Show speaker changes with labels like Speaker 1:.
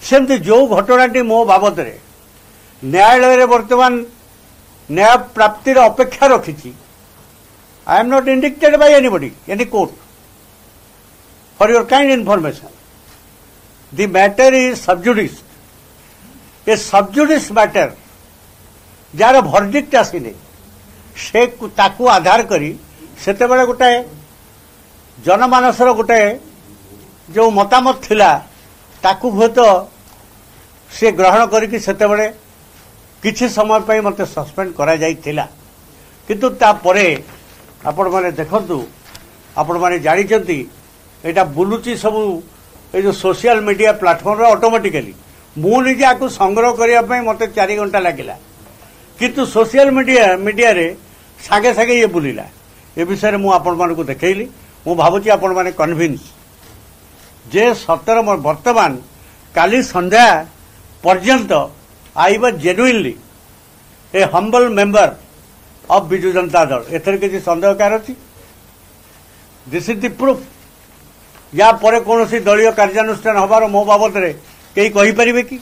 Speaker 1: सेमती जो घटनाटी मो बाबद न्यायालय वर्तमान न्याय प्राप्तिर अपेक्षा रखी I am not indicted by anybody any court for your kind information the matter is sub judice a sub judice matter जार भर्डिक्ट आसीने से ताकू आधार करी सेते बेले गोटाए जनमानसर गोटाए जो मतामत थिला ताकू हुएत से ग्रहण करिकि सेते बेले किछि समय पई मते सस्पेंड करा जाई थिला किंतु ता परे आपण माने देखंतु आपण माने जानि चंती एटा बुलुची सब ए जो सोशल मीडिया प्लेटफॉर्म रे ऑटोमेटिकली मु निजे आकु संग्रह करिया पई मते 4 घंटा लागिला किंतु सोशल मीडिया रे सागे सागे ये बुलिला ए विषय मु आपण मानकु देखैली मु भाबुची आपण माने कन्विन्स जे 17 वर्तमान काली संध्या पर्यंत I was genuinely A humble member of Biju Janata Dal एथर किसी संदेह कार अछि दिस इज द प्रूफ या परे कौन दलीय कार्यानुष्ठान हबार मो बाबद कई कही पारिबे कि